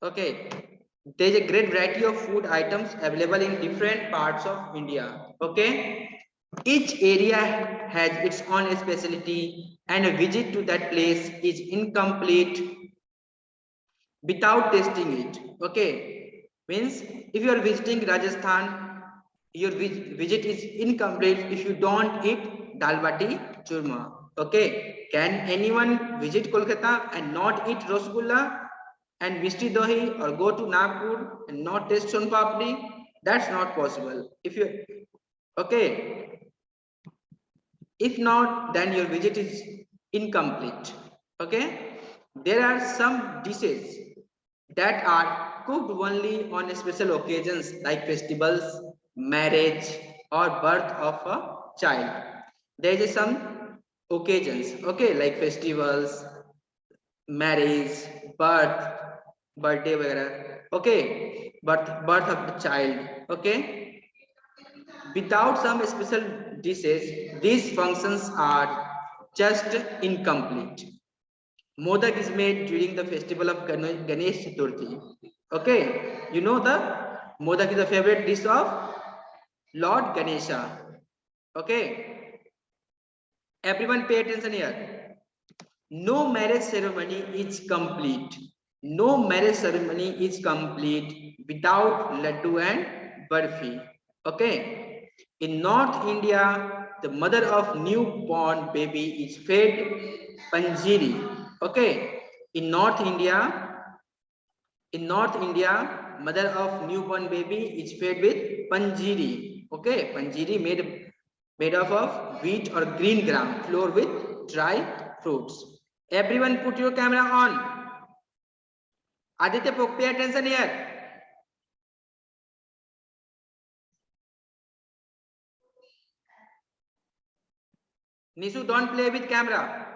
Okay, there is a great variety of food items available in different parts of India. Okay, each area has its own specialty, and a visit to that place is incomplete without tasting it. Okay, means if you are visiting Rajasthan, your visit is incomplete if you don't eat dal bati churma. Okay, can anyone visit Kolkata and not eat rasgulla and Mishti Dahi, or go to Nagpur and not taste Son Papdi? That's not possible. If you okay, if not, then your visit is incomplete. Okay, there are some dishes that are cooked only on special occasions like festivals, marriage, or birth of a child. There is some occasions, okay, like festivals, marriage, birth, birthday वगैरह, okay, birth of the child, okay. Without some special dishes, these functions are just incomplete. Modak is made during the festival of Ganesh Chaturthi. Okay, you know the modak is the favorite dish of Lord Ganesha. Okay, everyone pay attention here. No marriage ceremony is complete. No marriage ceremony is complete without laddu and barfi. Okay. In North India, the mother of newborn baby is fed panjiri. Okay. In North India, mother of newborn baby is fed with panjiri. Okay, panjiri made of wheat or green gram flour with dry fruits. Everyone put your camera on. Aditya, pay attention here. Nisu, don't play with camera.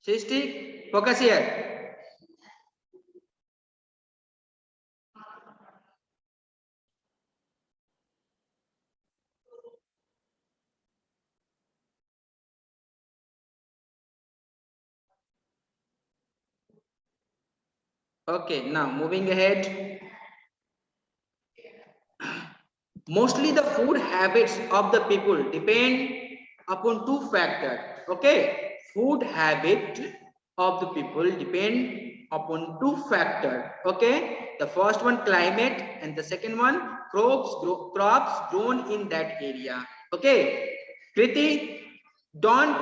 Srishti, focus here. Okay, now moving ahead. Mostly the food habits of the people depend upon two factors. Okay, food habit of the people depend upon two factors. Okay, the first one climate and the second one crops grown in that area. Okay, Kriti, don't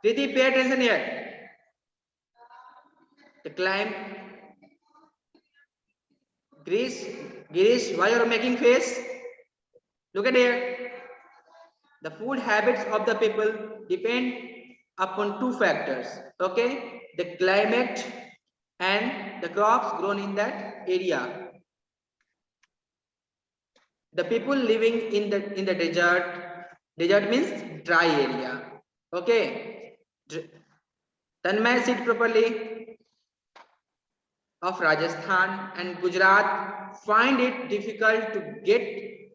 Kriti, pay attention here. The climate. Girish, why are you making face? Look at here. The food habits of the people depend upon two factors. Okay, the climate and the crops grown in that area. The people living in the desert means dry area. Okay, Tanmay, sit properly. Of Rajasthan and Gujarat find it difficult to get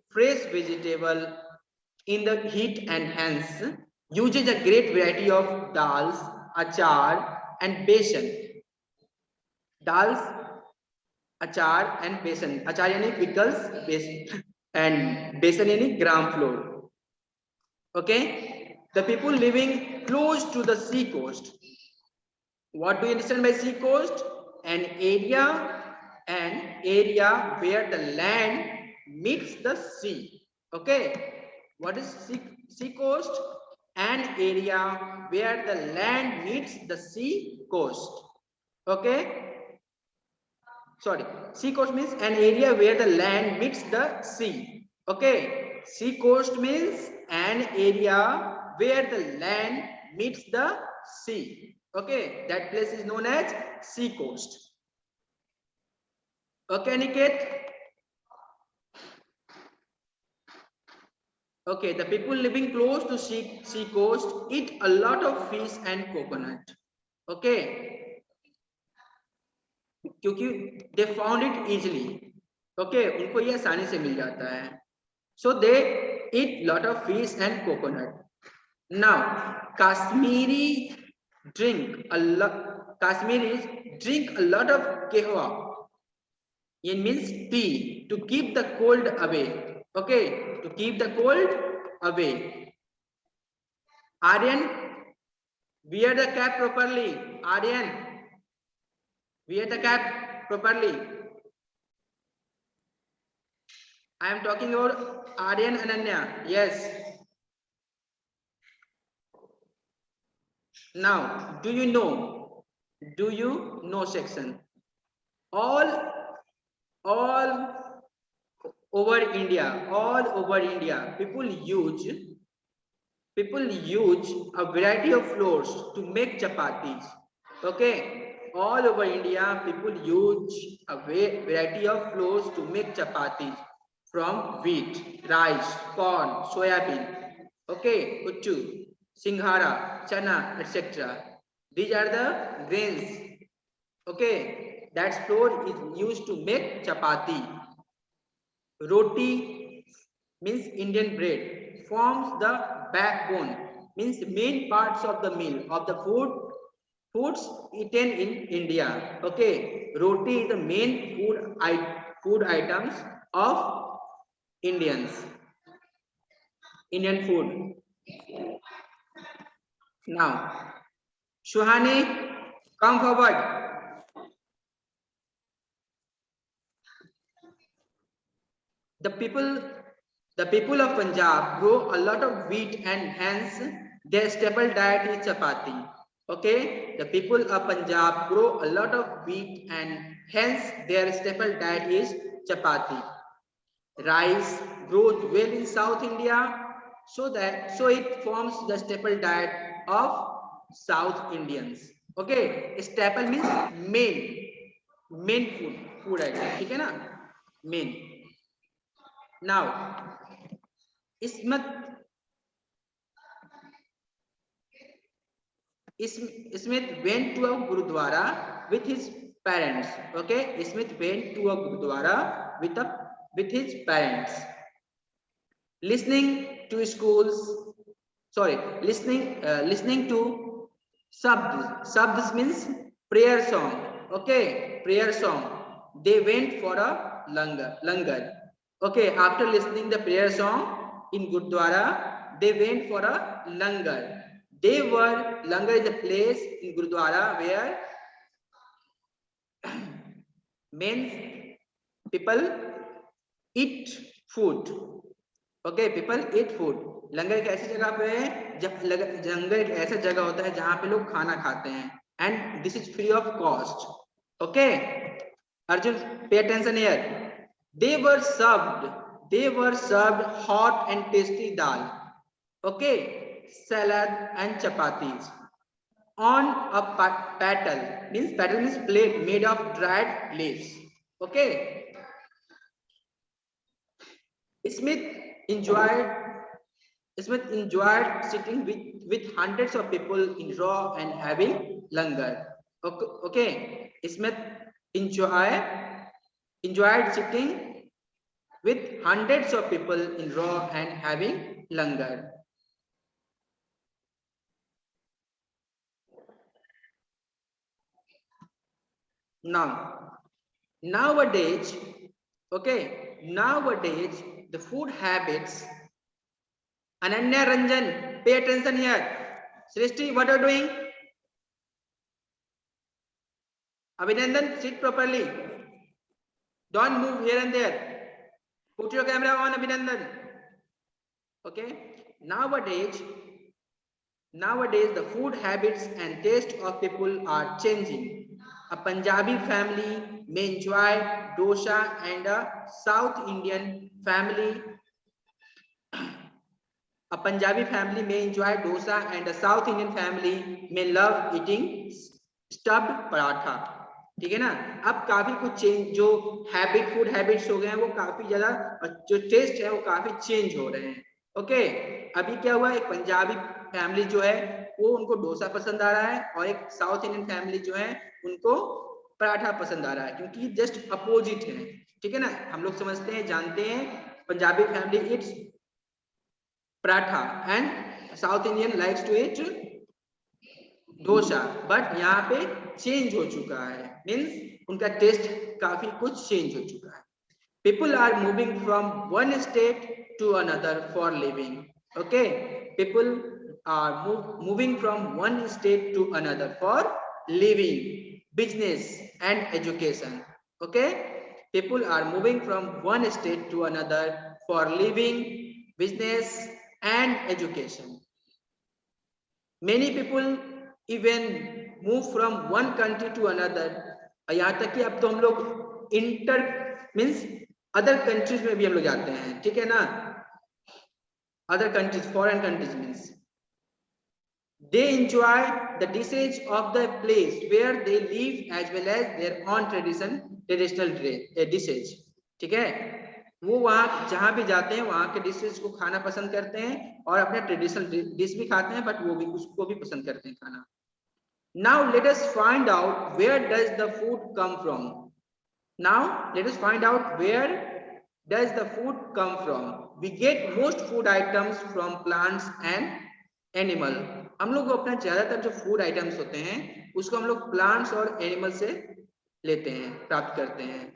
fresh vegetable in the heat and hence uses a great variety of dals, achar and besan. Dals, achar and besan. Achar yani pickles, besan and besan yani gram flour. Okay, the people living close to the sea coast. What do you understand by sea coast? An area where the land meets the sea. Okay, what is sea coast? An area where the land meets the sea coast. Okay, sorry, sea coast means an area where the land meets the sea. Okay, sea coast means an area where the land meets the sea. Okay, that place is known as sea coast. Okay, Niket. Okay, the people living close to sea coast eat a lot of fish and coconut. Okay, क्योंकि they found it easily. Okay, उनको ये आसानी से मिल जाता है. So they eat lot of fish and coconut. Now, Kashmiris drink a lot of kahwa. Yin means tea, to keep the cold away. Okay, to keep the cold away. Aryan, wear the cap properly. Aryan, wear the cap properly. I am talking about Aryan Ananya. Yes. Now, do you know? Do you know section? All over India, people use a variety of flours to make chapatis. Okay, all over India people use a variety of flours to make chapatis from wheat, rice, corn, soyabean, okay, uttu, singhara, chana, etc. These are the grains, okay, that flour is used to make chapati. Roti means Indian bread, forms the backbone, means main parts of the meal of the foods eaten in India. Okay, roti is the main food items of Indians. Indian food. Now, Shuhani, come forward. The people, the people of Punjab grow a lot of wheat and hence their staple diet is chapati. Okay, the people of Punjab grow a lot of wheat and hence their staple diet is chapati. Rice grows well in South India, so it forms the staple diet of South Indians. Okay, staple means main food item. ठीक है ना? Main. Now, Ismat Smith went to a Gurudwara with his parents. Okay, Smith went to a Gurudwara with his parents. Listening to schools, sorry, listening to Sabds means prayer song. Okay, prayer song. They went for a langar. Okay, after listening the prayer song in Gurdwara, they went for a langar. Langar is a place in Gurdwara where means people eat food. Okay, people eat food. लंगर एक ऐसी जगह पे है लंगर एक ऐसा जगह होता है जहां पे लोग खाना खाते हैं and this is free of cost. Okay, Arjun, pay attention here. They were served hot and tasty dal, okay, salad and chapatis on a paddle means plate made of dried leaves. Okay, Smith enjoyed Smith enjoyed sitting with hundreds of people in row and having langar. Okay, okay. Smith enjoyed sitting with hundreds of people in row and having langar. Nowadays, okay, nowadays the food habits. Ananya Ranjan, pay attention here. Srishti, what are you doing? Abhinandan, sit properly. Don't move here and there. Put your camera on, Abhinandan. Okay. Nowadays, the food habits and taste of people are changing. A Punjabi family may enjoy dosa and a South Indian family. A Punjabi family may enjoy dosa and a South Indian family may love eating stuffed paratha. ठीक है ना? अब काफी कुछ change जो food habits हो गए हैं वो काफी ज्यादा जो टेस्ट है वो काफी चेंज हो रहे हैं. ओके, अभी क्या हुआ, एक पंजाबी फैमिली जो है वो उनको डोसा पसंद आ रहा है और एक साउथ इंडियन फैमिली जो है उनको पराठा पसंद आ रहा है क्योंकि जस्ट अपोजिट है. ठीक है ना? हम लोग समझते हैं, जानते हैं Punjabi family it's paratha and South Indian likes to eat dosa, but यहाँ पे चेंज हो चुका है. मीन्स उनका टेस्ट काफी कुछ चेंज हो चुका है. People are moving from one state to another for living. Okay, people are moving from one state to another for living, business and education. Okay, people are moving from one state to another for living, business and education. Many people even move from one country to another. यहाँ तक कि अब तो हम लोग inter means other countries में भी हम लोग जाते हैं, ठीक है ना. Other countries, foreign countries means they enjoy the dishes of the place where they live as well as their own traditional dishes. ठीक है, वो वहाँ जहाँ भी जाते हैं वहाँ के डिशेज को खाना पसंद करते हैं और अपने ट्रेडिशनल डिश भी खाते हैं, बट वो भी उसको भी पसंद करते हैं खाना. Now let us find out where does the food come from. Now let us find out where does the food come from. We get most food items from plants and animal. हम लोग अपना ज्यादातर जो food items होते हैं उसको हम लोग प्लांट्स और एनिमल से लेते हैं, प्राप्त करते हैं.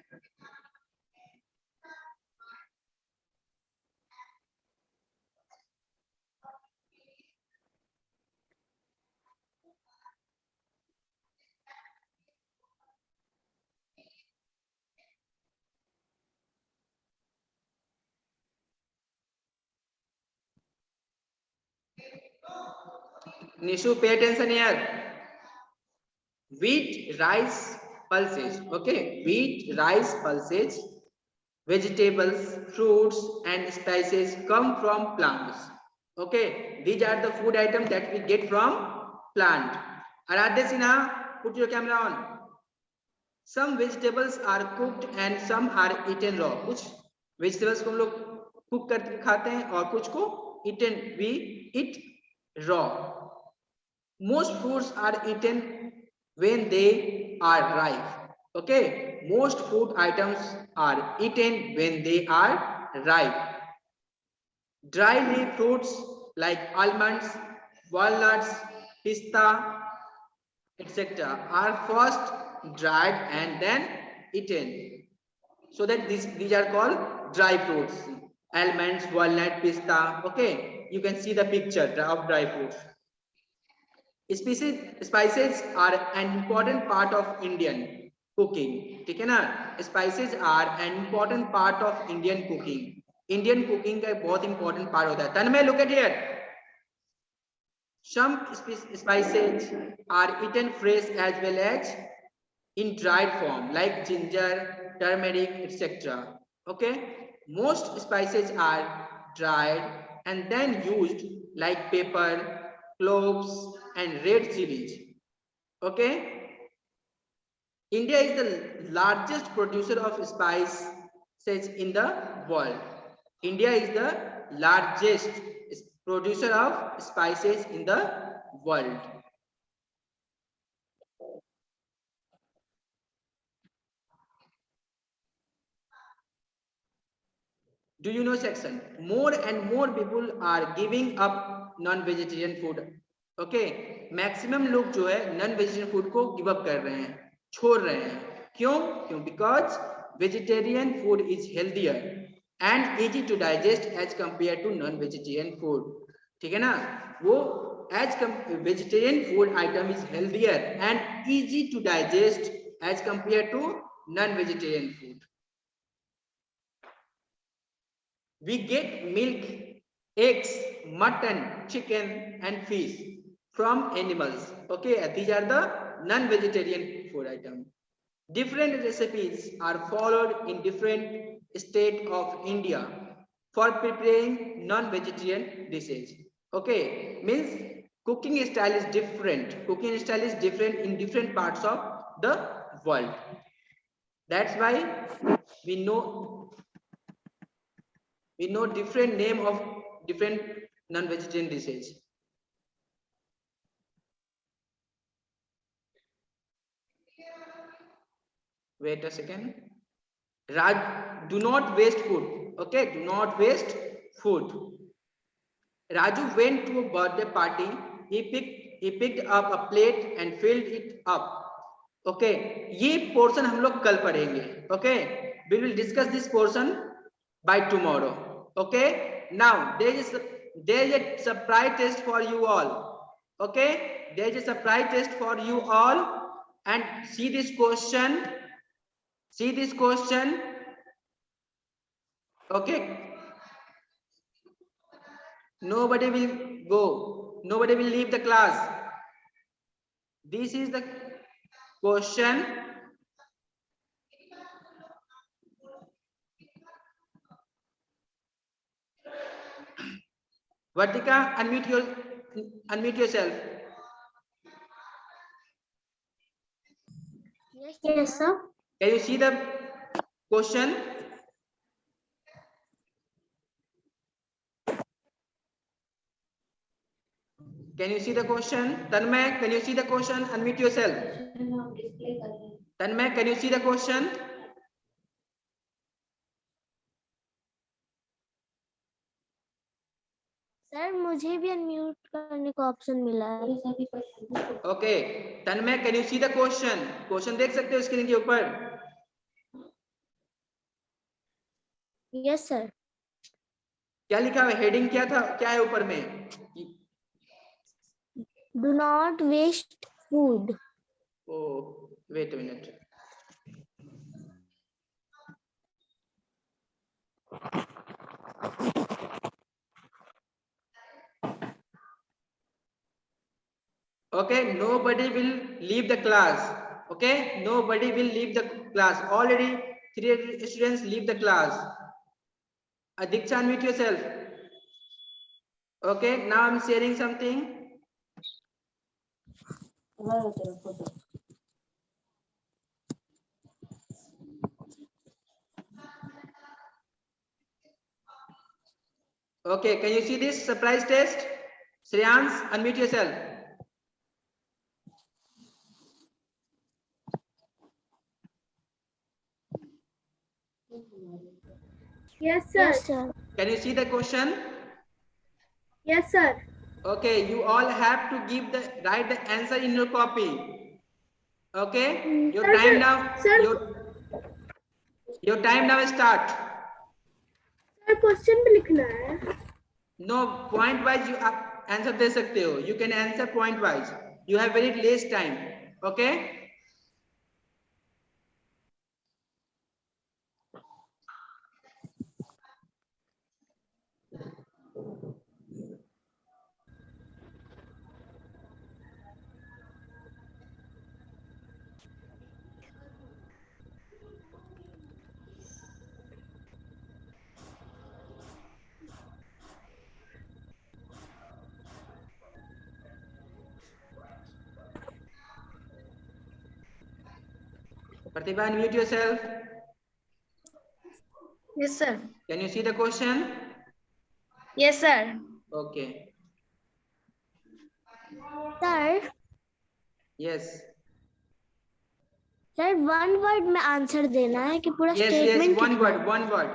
Nishu, pay attention here. Wheat, rice, pulses. Okay, wheat, rice, pulses, vegetables, fruits and spices come from plants. Okay, these are the food items that we get from plant. Aradhya Sinha, put your camera on. Some vegetables are cooked and some are eaten raw. कुछ vegetables को हम लोग cook करके खाते हैं और कुछ को eaten, we eat raw. Most fruits are eaten when they are ripe. Okay, most food items are eaten when they are ripe. Dry leaf fruits like almonds, walnuts, pista, etc. are first dried and then eaten. So that these are called dry fruits. Almonds, walnut, pista. Okay, you can see the picture of dry fruits. Spices are an important part of Indian cooking. ठीक है ना, spices are an important part of Indian cooking. Indian cooking का बहुत important part होता है. तन्मय, look at here. Some spices are eaten fresh as well as in dried form like ginger, turmeric, etc. Okay, most spices are dried and then used like pepper, cloves and red chilies. Okay, India is the largest producer of spices in the world. India is the largest producer of spices in the world. Do you know section? More and more people are giving up non-vegetarian food. Okay, maximum लोग जो है non-vegetarian food को give up कर रहे हैं, छोड़ रहे हैं. क्यों? क्यों? Because vegetarian food is healthier and easy to digest as compared to non-vegetarian food. ठीक है ना? वो vegetarian food item is healthier and easy to digest as compared to non-vegetarian food. We get milk, eggs, mutton, chicken and fish from animals. Okay, these are the non-vegetarian food items. Different recipes are followed in different states of India for preparing non-vegetarian dishes. Okay, means cooking style is different. Cooking style is different in different parts of the world. That's why we know different name of different non-vegetarian dishes. Wait a second. Raj, do not waste food. Okay, do not waste food. Raju went to a birthday party. He picked up a plate and filled it up. Okay, ये portion हम लोग कल पढ़ेंगे. Okay, we will discuss this portion by tomorrow. Okay, now there is a surprise test for you all. Okay, there is a surprise test for you all, and see this question. See this question. Okay, nobody will go. Nobody will leave the class. This is the question. Vartika, unmute yourself. Yes, sir. Can you see the question? Can you see the question? Tanmay, can you see the question? Unmute yourself. Tanmay, can you see the question? Sir मुझे भी unmute करने का option मिला है. Okay, Tanmay, can you see the question? Question देख सकते हो screen के ऊपर? Yes sir. क्या लिखा है? हेडिंग क्या था? क्या है ऊपर में? Do not waste food. Oh, wait a minute. Okay, nobody will leave the class. Okay, nobody will leave the class. Already 3 students leave the class. Adiksha, unmute yourself. Okay, now I'm sharing something. Okay, can you see this surprise test? Shreyans, unmute yourself. Yes sir. Yes sir. Can you see the question? Yes sir. Okay, you all have to write the answer in your copy. Okay, your Sir, time now. sir. Your time now start. Sir question भी लिखना है. No, point wise you answer दे सकते हो. You can answer point wise. You have very less time. Okay. Pratibha, unmute yourself. Yes, sir. Can you see the question? Yes, sir. Okay. Sir. Yes. Sir one word में answer देना है कि पूरा Yes, statement? yes, one word, one word.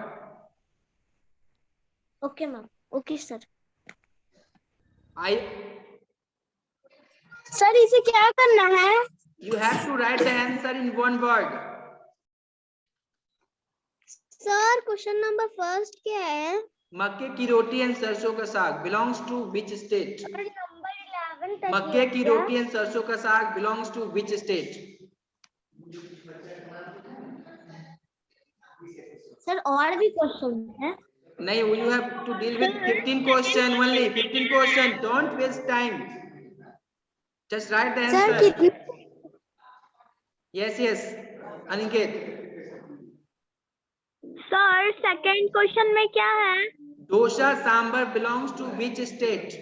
Okay ma'am. Okay sir. I. Sir इसे क्या करना है? You have to write the answer in one word. Sir question number first क्या है? मक्के की रोटी एंड सरसों का साग belongs to which state? Number 11 तक. मक्के की रोटी एंड सरसों का साग belongs to which state? Sir और भी क्वेश्चन है? नहीं, you have to deal with 15 question only. 15 question. Don't waste time. Just write the answer. Sir कितने? Yes, yes. Aniket. Sir second question में क्या है? Dosa sambar belongs to which state?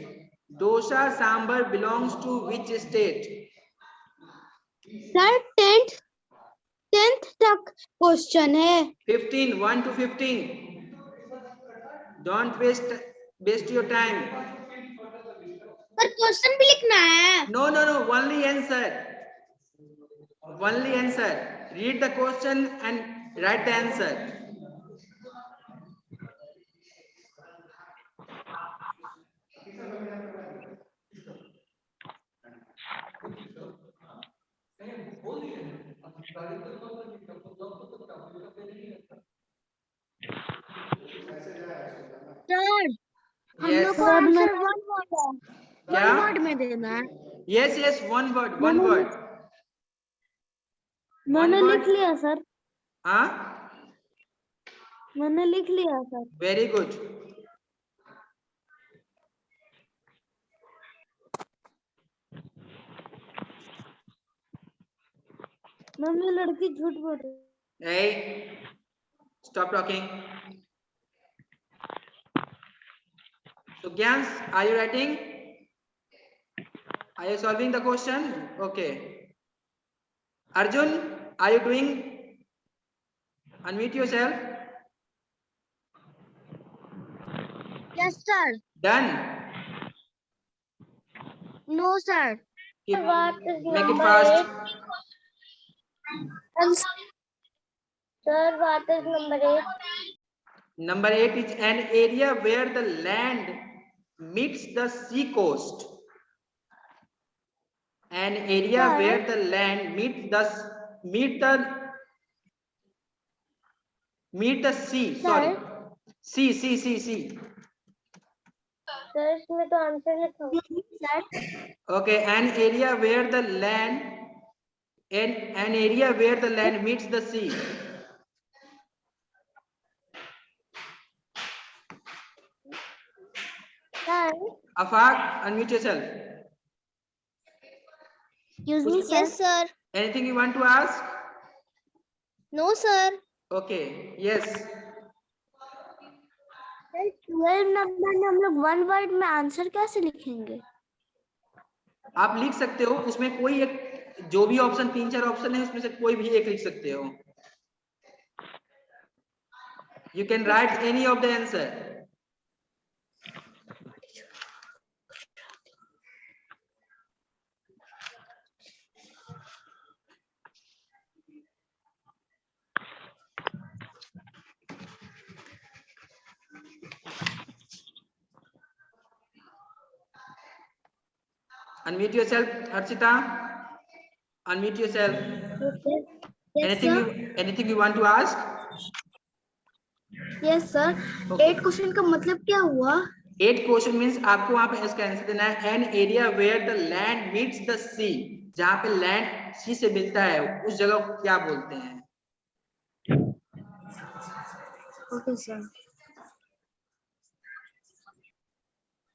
Dosa sambar belongs to which state? Sir 10th तक question है. 15, 1 to 15. Don't waste your time. पर question भी लिखना है. No, no, no. Only answer. Only answer. Read the question and write the answer. हम Yes. लोग को answer one word है, क्या? वन वर्ड में देना है। Yes, yes, one word, one word. One मैंने लिख word. लिया सर, हाँ, मैंने लिख लिया सर। very good. मम्मी लड़की झूठ बोल रही है। Hey, stop talking. So, Gyans, are you writing? Are you solving the question? Okay. Arjun, are you doing? Unmute yourself. Yes sir. Done. No sir. Keep, What is make it number fast. 8? Sir, what is number 8? Number 8 is an area where the land meets the sea coast. An area Sir. where the land meet the sea. Sir. Sorry, sea. Sir इसमें तो answer लिखा हुआ है। Sir Okay, an area where the land meets the sea. Sir Afaq, unmute yourself. excuse me sir. Yes, sir. Anything you want to ask? No, sir. Okay, yes. Sir 12 number में हम लोग one word में answer कैसे लिखेंगे? आप लिख सकते हो, उसमें कोई एक, जो भी ऑप्शन 3-4 ऑप्शन है उसमें से कोई भी एक लिख सकते हो. You can write any of the answer. Unmute yourself, Harshita. Unmute yourself. Okay. Yes Anything you want to ask? Yes sir. Okay. 8 question का मतलब क्या हुआ? 8 क्वेश्चन मीन्स आपको वहां पे इसका आंसर देना है an area where the land meets the sea. जहां पे लैंड सी से मिलता है उस जगह को क्या बोलते हैं? Okay sir.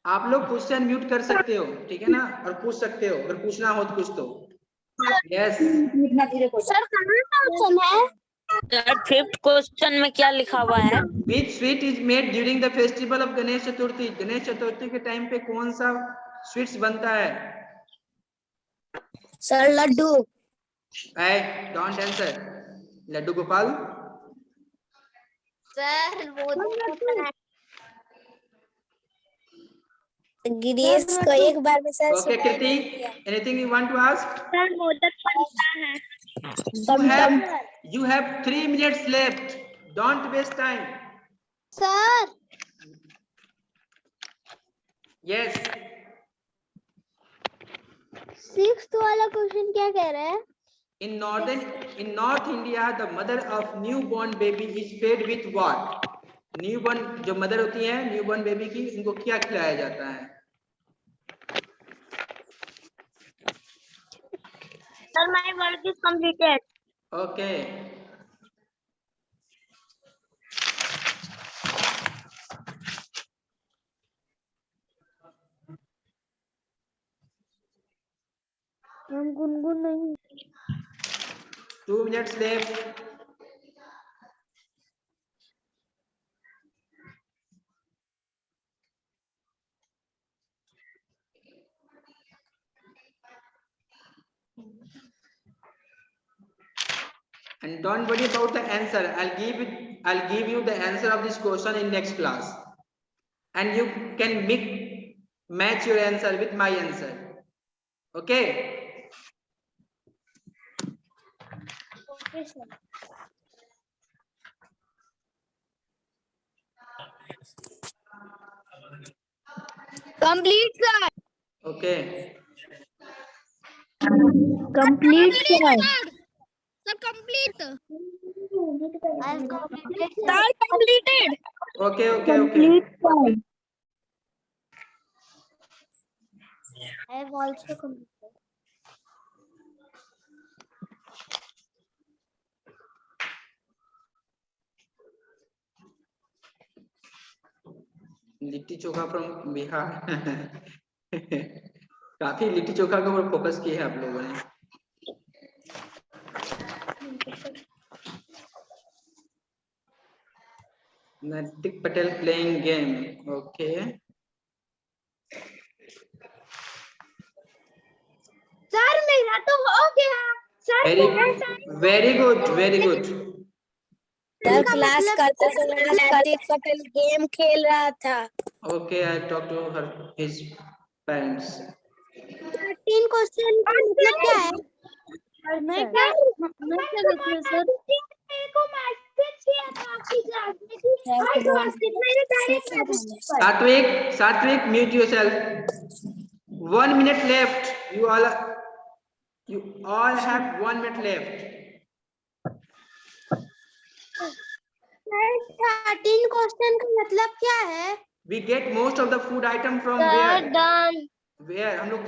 आप लोग क्वेश्चन म्यूट कर सकते हो, ठीक है ना, और पूछ सकते हो अगर पूछना हो तो कुछ तो. यस. सर कहाँ का ऑप्शन है? सर 5th क्वेश्चन में क्या लिखा हुआ है? Which sweet is made during the festival of Ganesh Chaturthi? Ganesh Chaturthi के टाइम पे कौन सा स्वीट्स बनता है? Sir laddoo. Don't answer. Laddoo Gopal. Sir Girish को एक बार में sir okay Kriti, anything you want to ask? Sir modak बनता है। You have 3 minutes left. Don't waste time. Sir Yes. 6th वाला क्वेश्चन क्या कह रहा है? In North India, the mother of newborn baby is fed with what? Newborn जो mother होती है न्यूबॉर्न बेबी की, इनको क्या खिलाया जाता है? Sir my work is completed. Okay. हम गुनगुन नहीं. 2 minutes left. And don't worry about the answer. I'll give you the answer of this question in next class. And you can match your answer with my answer. Okay? Okay sir. Complete sir. Okay. Complete sir. Sir complete. I have completed. Sir, completed. Okay, okay, okay. I have also completed. Litti chokha from Bihar काफी लिट्टी चोखा के ऊपर focus किया है आप लोगों ने। Naitik Patel playing game, okay. Sir मेरा तो हो गया। Sir very good, very good. Sir class करते समय नैतिक पटेल गेम खेल रहा था। Okay, I talk to her his parents. 13 question का मतलब क्या है? मैं क्या देखती हूँ सर? मेरे को मैसेज किया था आपकी क्लास में कि मैंने डायरेक्ट मैसेज किया। सात्विक, सात्विक, mute yourself. 1 minute left. You all have 1 minute left. Sir 13 question का मतलब क्या है? We get most of the food item from sir, where? done. Where? हम लोग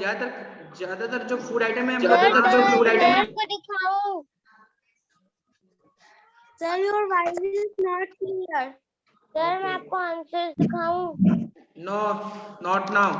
ज्यादातर जो फूड आइटम है, हम Sir, ज्यादातर जो फूड done. आइटम है। Sir को दिखाओ। Sir, your voice is not clear. Sir मैं आपको आंसर दिखाऊं? No, not now.